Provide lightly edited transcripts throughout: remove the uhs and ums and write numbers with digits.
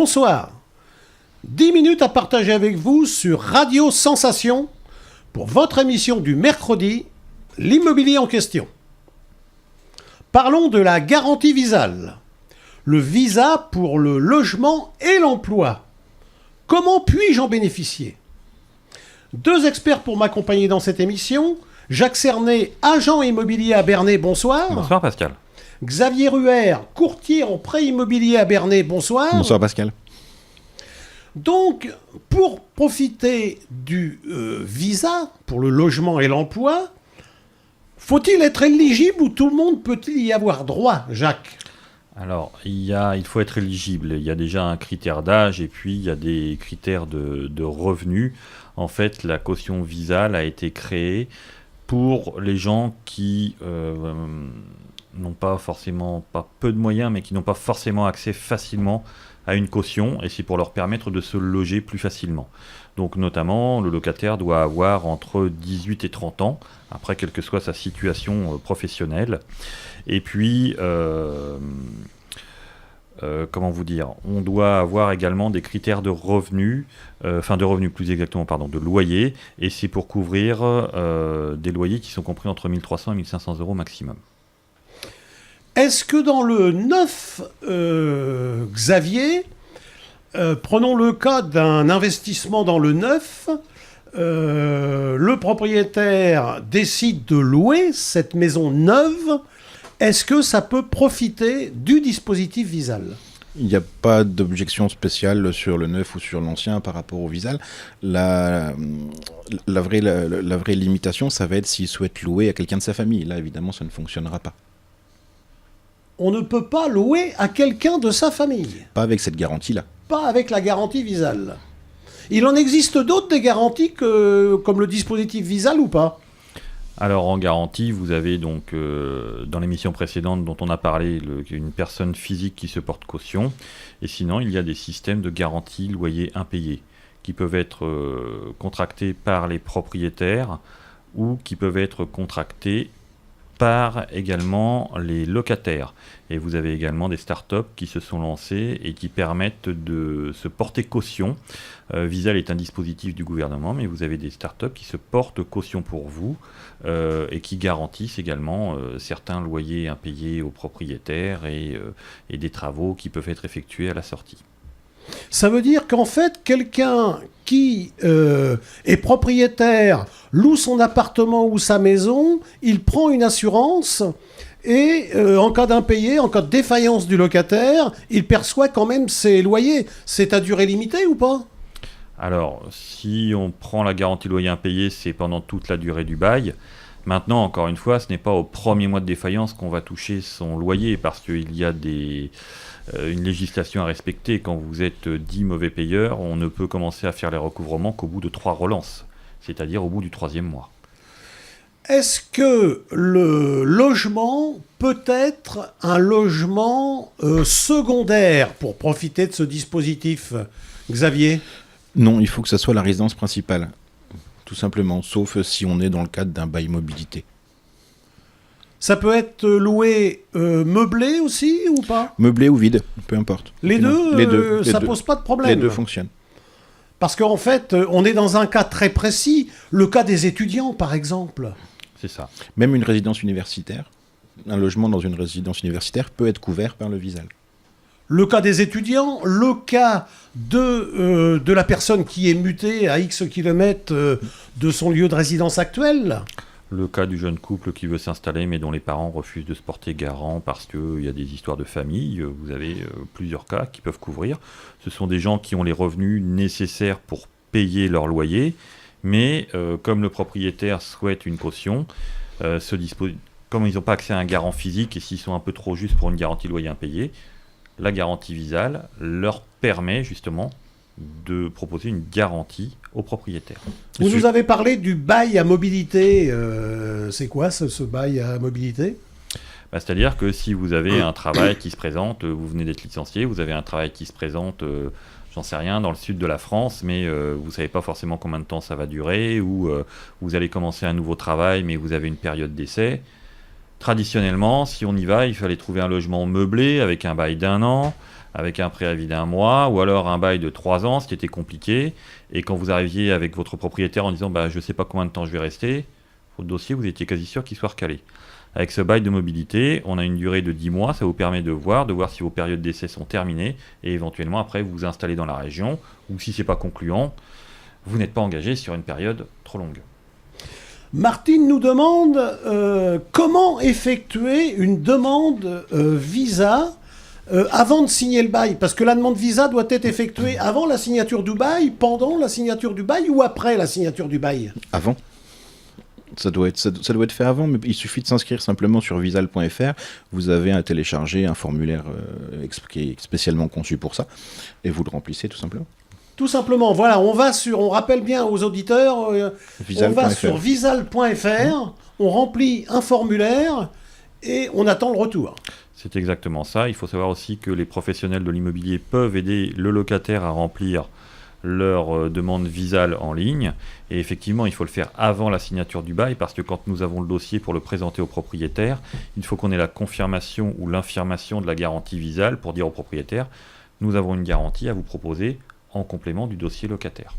Bonsoir. 10 minutes à partager avec vous sur Radio Sensation pour votre émission du mercredi, l'immobilier en question. Parlons de la garantie Visale. Le visa pour le logement et l'emploi. Comment puis-je en bénéficier ? 2 experts pour m'accompagner dans cette émission. Jacques Cernet, agent immobilier à Bernay, bonsoir. Bonsoir Pascal. Xavier Ruher, courtier en prêt immobilier à Bernay, bonsoir. Bonsoir Pascal. Donc, pour profiter du visa pour le logement et l'emploi, faut-il être éligible ou tout le monde peut-il y avoir droit, Jacques ? Alors, il faut être éligible. Il y a déjà un critère d'âge et puis il y a des critères de revenus. En fait, la caution Visale a été créée pour les gens qui n'ont pas peu de moyens, mais qui n'ont pas forcément accès facilement à une caution, et c'est pour leur permettre de se loger plus facilement. Donc notamment, le locataire doit avoir entre 18 et 30 ans, après quelle que soit sa situation professionnelle. Et puis, on doit avoir également des critères de revenus, de loyer, et c'est pour couvrir des loyers qui sont compris entre 1 300 et 1 500 euros maximum. Est-ce que dans le neuf, Xavier, prenons le cas d'un investissement dans le neuf, le propriétaire décide de louer cette maison neuve, est-ce que ça peut profiter du dispositif Visale ? Il n'y a pas d'objection spéciale sur le neuf ou sur l'ancien par rapport au Visale. La vraie limitation, ça va être s'il souhaite louer à quelqu'un de sa famille. Là, évidemment, ça ne fonctionnera pas. On ne peut pas louer à quelqu'un de sa famille. Pas avec cette garantie-là. Pas avec la garantie Visale. Il en existe d'autres des garanties comme le dispositif Visale ou pas ? Alors en garantie, vous avez donc dans l'émission précédente dont on a parlé, une personne physique qui se porte caution. Et sinon, il y a des systèmes de garantie loyer impayé qui peuvent être contractés par les propriétaires ou qui peuvent être contractés par également les locataires. Et vous avez également des startups qui se sont lancées et qui permettent de se porter caution. Visale est un dispositif du gouvernement, mais vous avez des startups qui se portent caution pour vous et qui garantissent également certains loyers impayés aux propriétaires et des travaux qui peuvent être effectués à la sortie. Ça veut dire qu'en fait, quelqu'un qui est propriétaire, loue son appartement ou sa maison, il prend une assurance et en cas d'impayé, en cas de défaillance du locataire, il perçoit quand même ses loyers. C'est à durée limitée ou pas ? Alors, si on prend la garantie loyer impayé, c'est pendant toute la durée du bail. Maintenant, encore une fois, ce n'est pas au premier mois de défaillance qu'on va toucher son loyer parce qu'il y a une législation à respecter. Quand vous êtes dit mauvais payeur, on ne peut commencer à faire les recouvrements qu'au bout de 3 relances, c'est-à-dire au bout du 3e mois. Est-ce que le logement peut être un logement secondaire pour profiter de ce dispositif, Xavier ? Non, il faut que ça soit la résidence principale, tout simplement, sauf si on est dans le cadre d'un bail mobilité. Ça peut être loué meublé aussi ou pas ? Meublé ou vide, peu importe. Les deux, ça pose pas de problème. Les deux fonctionnent. Parce qu'en fait, on est dans un cas très précis, le cas des étudiants par exemple. C'est ça. Même une résidence universitaire, un logement dans une résidence universitaire peut être couvert par le Visale. Le cas des étudiants, le cas de la personne qui est mutée à X kilomètres de son lieu de résidence actuel. Le cas du jeune couple qui veut s'installer mais dont les parents refusent de se porter garant parce qu'il y a des histoires de famille. Vous avez plusieurs cas qui peuvent couvrir. Ce sont des gens qui ont les revenus nécessaires pour payer leur loyer, mais comme le propriétaire souhaite une caution, comme ils n'ont pas accès à un garant physique et s'ils sont un peu trop justes pour une garantie loyer impayé, la garantie Visale leur permet justement de proposer une garantie aux propriétaires. Vous nous avez parlé du bail à mobilité. C'est quoi ce bail à mobilité ? C'est-à-dire que si vous avez un travail qui se présente, vous venez d'être licencié, vous avez un travail qui se présente, j'en sais rien, dans le sud de la France, mais vous ne savez pas forcément combien de temps ça va durer, ou vous allez commencer un nouveau travail, mais vous avez une période d'essai. Traditionnellement, si on y va, il fallait trouver un logement meublé avec un bail d'1 an, avec un préavis d'1 mois, ou alors un bail de 3 ans, ce qui était compliqué, et quand vous arriviez avec votre propriétaire en disant je ne sais pas combien de temps je vais rester, votre dossier, vous étiez quasi sûr qu'il soit recalé. Avec ce bail de mobilité, on a une durée de 10 mois, ça vous permet de voir si vos périodes d'essai sont terminées, et éventuellement après vous vous installez dans la région, ou si ce n'est pas concluant, vous n'êtes pas engagé sur une période trop longue. Martine nous demande comment effectuer une demande visa avant de signer le bail. Parce que la demande visa doit être effectuée avant la signature du bail, pendant la signature du bail ou après la signature du bail ? Avant. Ça doit être fait avant, mais il suffit de s'inscrire simplement sur visal.fr. Vous avez à télécharger un formulaire qui est spécialement conçu pour ça, et vous le remplissez tout simplement. Tout simplement, voilà, on rappelle bien aux auditeurs, on va sur visal.fr, on remplit un formulaire et on attend le retour. C'est exactement ça. Il faut savoir aussi que les professionnels de l'immobilier peuvent aider le locataire à remplir leur demande Visal en ligne. Et effectivement, il faut le faire avant la signature du bail, parce que quand nous avons le dossier pour le présenter au propriétaire, il faut qu'on ait la confirmation ou l'infirmation de la garantie Visal pour dire au propriétaire, nous avons une garantie à vous proposer en complément du dossier locataire.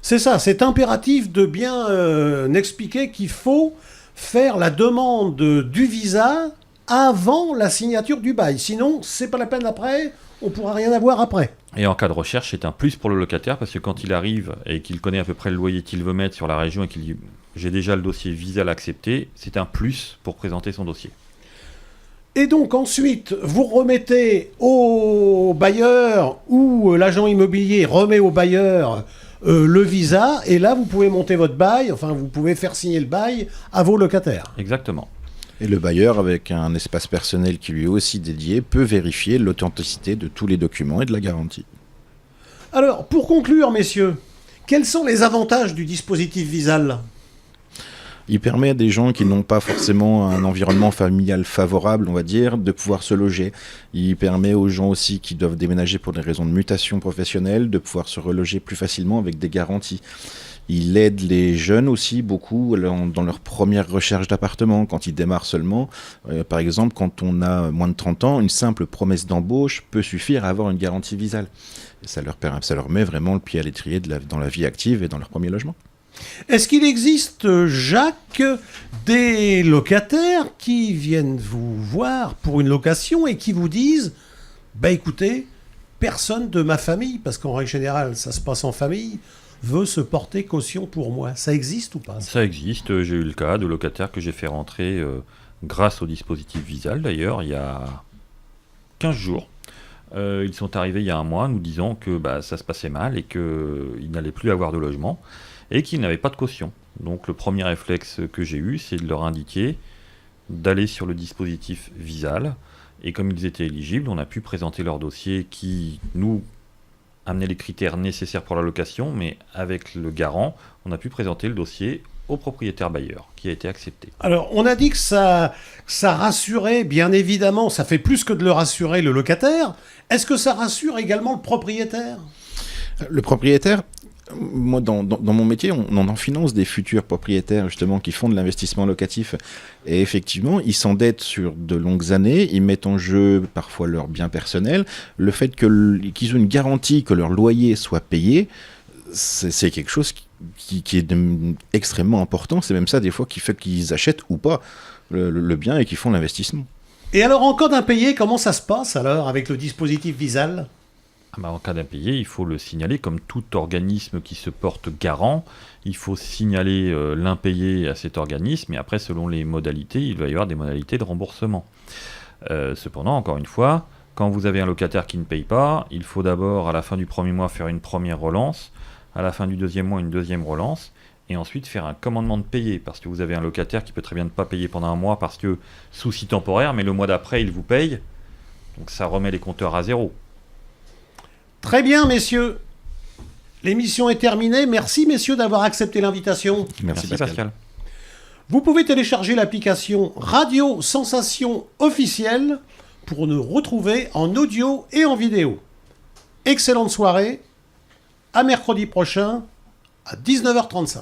C'est ça, c'est impératif de bien expliquer qu'il faut faire la demande du visa avant la signature du bail. Sinon, c'est pas la peine après, on pourra rien avoir après. Et en cas de recherche, c'est un plus pour le locataire, parce que quand il arrive et qu'il connaît à peu près le loyer qu'il veut mettre sur la région et qu'il dit j'ai déjà le dossier Visal accepté, c'est un plus pour présenter son dossier. Et donc ensuite, vous remettez au bailleur ou l'agent immobilier remet au bailleur le visa, et là vous pouvez monter votre bail, enfin vous pouvez faire signer le bail à vos locataires. Exactement. Et le bailleur, avec un espace personnel qui lui est aussi dédié, peut vérifier l'authenticité de tous les documents et de la garantie. Alors, pour conclure, messieurs, quels sont les avantages du dispositif Visal ? Il permet à des gens qui n'ont pas forcément un environnement familial favorable, on va dire, de pouvoir se loger. Il permet aux gens aussi qui doivent déménager pour des raisons de mutation professionnelle de pouvoir se reloger plus facilement avec des garanties. Il aide les jeunes aussi beaucoup dans leur première recherche d'appartement, quand ils démarrent seulement. Par exemple, quand on a moins de 30 ans, une simple promesse d'embauche peut suffire à avoir une garantie Visal. Et ça leur met vraiment le pied à l'étrier dans la vie active et dans leur premier logement. Est-ce qu'il existe, Jacques, des locataires qui viennent vous voir pour une location et qui vous disent « écoutez, personne de ma famille, parce qu'en règle générale, ça se passe en famille, veut se porter caution pour moi ». Ça existe ou pas ? Ça existe. J'ai eu le cas de locataires que j'ai fait rentrer grâce au dispositif Visal, d'ailleurs, il y a 15 jours. Ils sont arrivés il y a 1 mois nous disant que ça se passait mal et qu'ils n'allaient plus avoir de logement et qu'ils n'avaient pas de caution. Donc le premier réflexe que j'ai eu, c'est de leur indiquer d'aller sur le dispositif Visal. Et comme ils étaient éligibles, on a pu présenter leur dossier qui nous amenait les critères nécessaires pour la location, mais avec le garant, on a pu présenter le dossier au propriétaire bailleur, qui a été accepté. Alors, on a dit que ça rassurait, bien évidemment, ça fait plus que de le rassurer le locataire. Est-ce que ça rassure également le propriétaire ? Le propriétaire, moi, dans mon métier, on en finance des futurs propriétaires, justement, qui font de l'investissement locatif. Et effectivement, ils s'endettent sur de longues années, ils mettent en jeu parfois leur bien personnel. Le fait qu'ils aient une garantie que leur loyer soit payé, c'est quelque chose qui est extrêmement important. C'est même ça, des fois, qui fait qu'ils achètent ou pas le bien et qu'ils font l'investissement. Et alors, en cas d'impayé, comment ça se passe alors avec le dispositif Visal ? En cas d'impayé, il faut le signaler comme tout organisme qui se porte garant. Il faut signaler l'impayé à cet organisme et après, selon les modalités, il va y avoir des modalités de remboursement. Cependant, encore une fois, quand vous avez un locataire qui ne paye pas, il faut d'abord, à la fin du premier mois, faire une première relance, à la fin du deuxième mois, une deuxième relance, et ensuite faire un commandement de payer, parce que vous avez un locataire qui peut très bien ne pas payer pendant 1 mois parce que souci temporaire, mais le mois d'après, il vous paye, donc ça remet les compteurs à zéro. Très bien, messieurs. L'émission est terminée. Merci, messieurs, d'avoir accepté l'invitation. Merci Pascal. Vous pouvez télécharger l'application Radio Sensation officielle pour nous retrouver en audio et en vidéo. Excellente soirée. À mercredi prochain à 19h35.